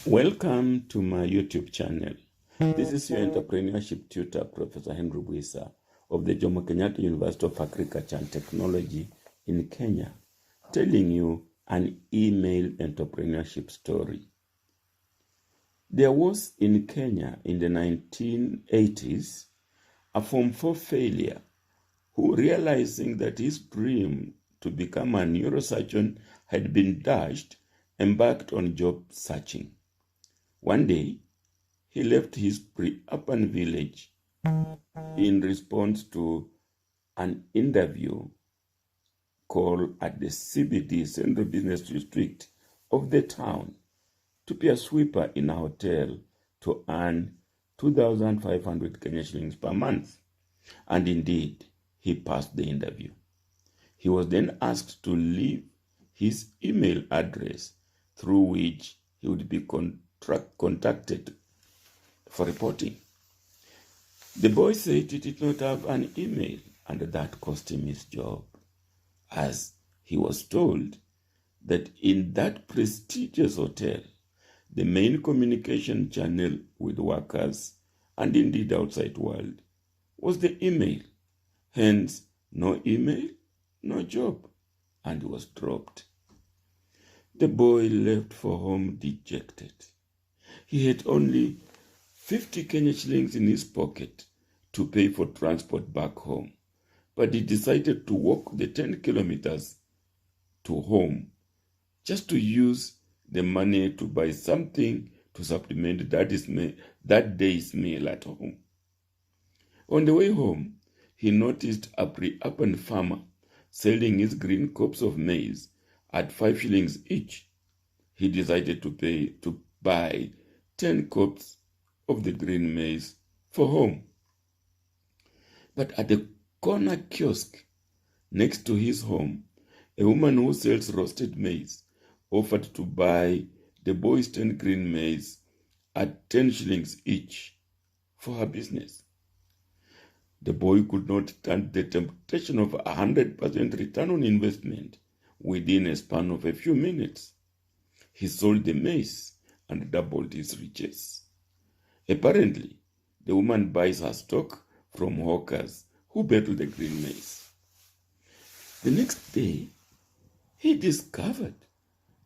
Welcome to my YouTube channel. This is your entrepreneurship tutor, Professor Henry Bwisa of the Jomo Kenyatta University of Agriculture and Technology in Kenya, telling you an email entrepreneurship story. There was in Kenya in the 1980s a Form 4 failure who, realizing that his dream to become a neurosurgeon had been dashed, embarked on job searching. One day, he left his pre-urban village in response to an interview call at the CBD, Central Business District of the town, to be a sweeper in a hotel to earn 2,500 Kenya shillings per month. And indeed, he passed the interview. He was then asked to leave his email address through which he would be contacted for reporting. The boy said he did not have an email, and that cost him his job, as he was told that in that prestigious hotel, the main communication channel with workers and indeed outside world was the email. Hence, no email, no job, and he was dropped. The boy left for home dejected. He had only 50 Kenya shillings in his pocket to pay for transport back home, but he decided to walk the 10 kilometers to home just to use the money to buy something to supplement that day's meal at home. On the way home, he noticed a pre-urban farmer selling his green cobs of maize at 5 shillings each. He decided to buy 10 cobs of the green maize for home. But at the corner kiosk next to his home, a woman who sells roasted maize offered to buy the boy's 10 green maize at 10 shillings each for her business. The boy could not stand the temptation of 100% return on investment within a span of a few minutes. He sold the maize and doubled his riches. Apparently, the woman buys her stock from hawkers who battle the green maize. The next day, he discovered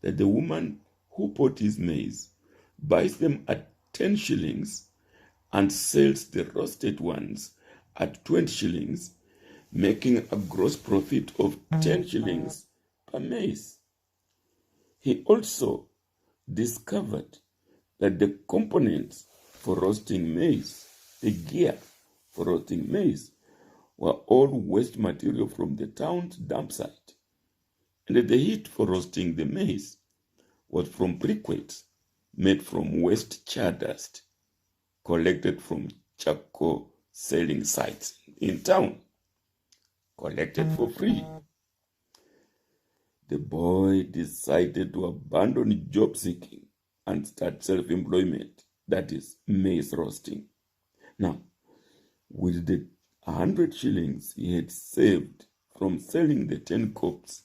that the woman who bought his maize buys them at 10 shillings and sells the roasted ones at 20 shillings, making a gross profit of 10 shillings per maize. He also discovered that the components for roasting maize, the gear for roasting maize, were all waste material from the town's dump site, and that the heat for roasting the maize was from briquettes made from waste char dust collected from charcoal selling sites in town, collected for free. The boy decided to abandon job seeking and start self-employment, that is, maize roasting. Now, with the 100 shillings he had saved from selling the 10 cups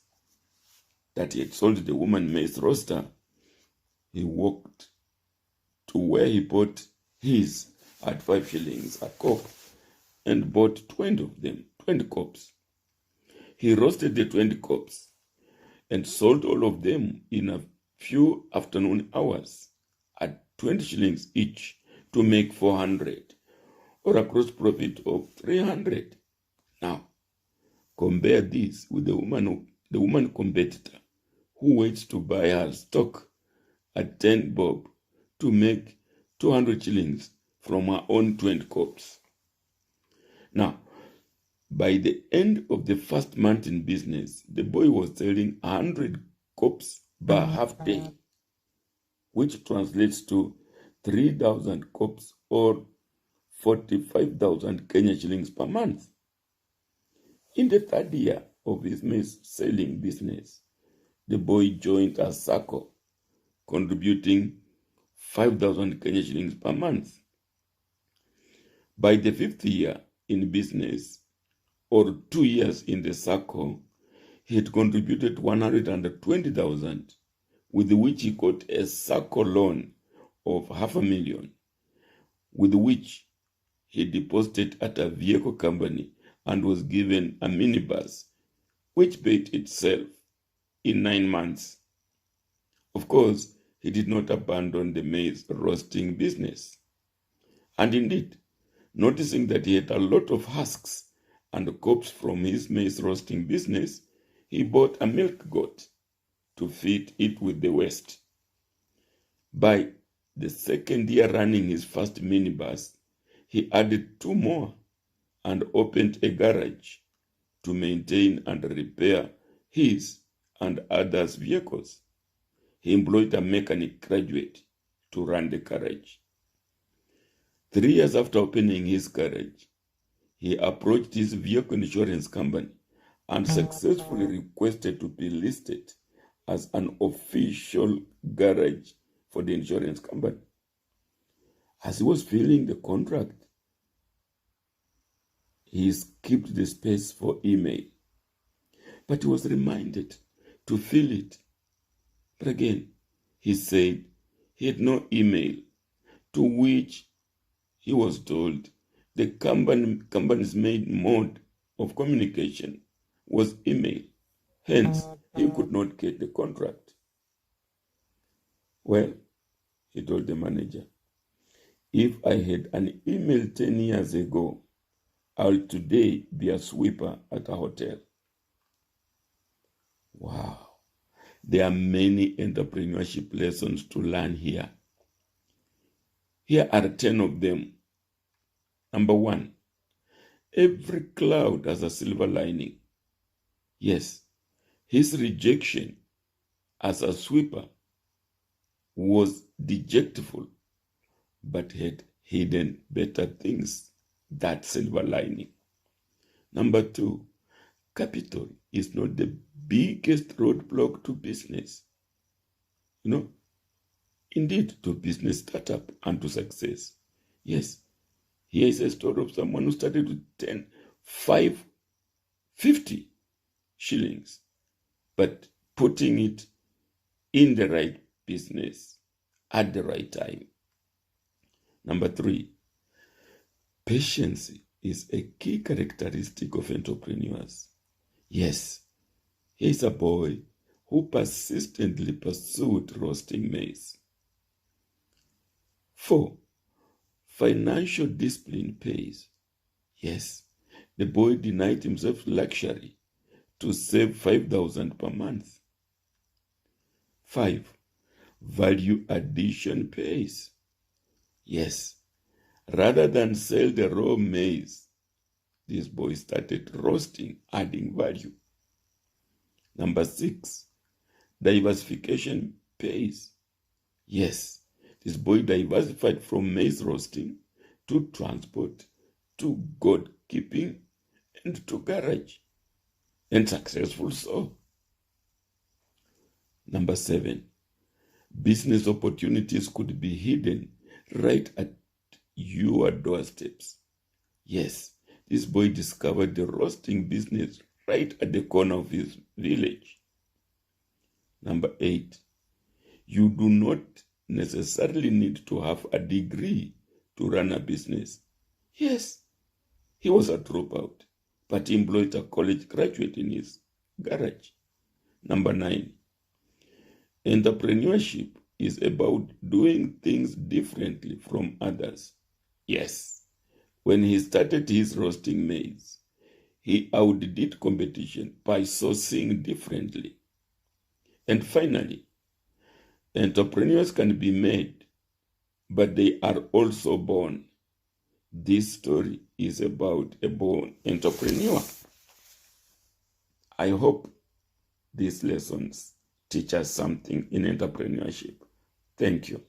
that he had sold the woman maize roaster, he walked to where he bought his at 5 shillings a cup and bought 20 of them, 20 cups. He roasted the 20 cups and sold all of them in a few afternoon hours at 20 shillings each to make 400, or a gross profit of 300. Now, compare this with the woman competitor who waits to buy her stock at 10 bob to make 200 shillings from her own 20 cups. Now, by the end of the first month in business, the boy was selling 100 cups per half day, which translates to 3,000 cups or 45,000 Kenya shillings per month. In the third year of his maize selling business, the boy joined a circle, contributing 5,000 Kenya shillings per month. By the fifth year in business, or 2 years in the circle, he had contributed 120,000, with which he got a circle loan of $500,000, with which he deposited at a vehicle company and was given a minibus, which paid itself in 9 months. Of course, he did not abandon the maize roasting business. And indeed, noticing that he had a lot of husks and cobs from his maize roasting business, he bought a milk goat to feed it with the waste. By the second year running his first minibus, he added 2 more and opened a garage to maintain and repair his and others' vehicles. He employed a mechanic graduate to run the garage. 3 years after opening his garage, he approached his vehicle insurance company and successfully requested to be listed as an official garage for the insurance company. As he was filling the contract, he skipped the space for email, but he was reminded to fill it. But again, he said he had no email, to which he was told the company's main mode of communication was email. Hence, he could not get the contract. Well, he told the manager, if I had an email 10 years ago, I'll today be a sweeper at a hotel. Wow. There are many entrepreneurship lessons to learn here. Here are 10 of them. Number 1, every cloud has a silver lining. Yes, his rejection as a sweeper was dejectful, but had hidden better things, that silver lining. Number 2, capital is not the biggest roadblock to business. Indeed, to business startup and to success. Yes, here is a story of someone who started with 50 shillings, but putting it in the right business at the right time. Number 3, patience is a key characteristic of entrepreneurs. Yes, he is a boy who persistently pursued roasting maize. 4, financial discipline pays. Yes, the boy denied himself luxury to save 5,000 per month. 5, value addition pays. Yes, rather than sell the raw maize, this boy started roasting, adding value. Number 6, diversification pays. Yes, this boy diversified from maize roasting to transport, to goat keeping, and to garage, and successful so. Number 7, business opportunities could be hidden right at your doorsteps. Yes, this boy discovered the roasting business right at the corner of his village. Number 8, you do not necessarily need to have a degree to run a business. Yes, he was a dropout, but he employed a college graduate in his garage. Number 9, entrepreneurship is about doing things differently from others. Yes, when he started his roasting maize, he outdid competition by sourcing differently. And finally, entrepreneurs can be made, but they are also born. This story is about a born entrepreneur. I hope these lessons teach us something in entrepreneurship. Thank you.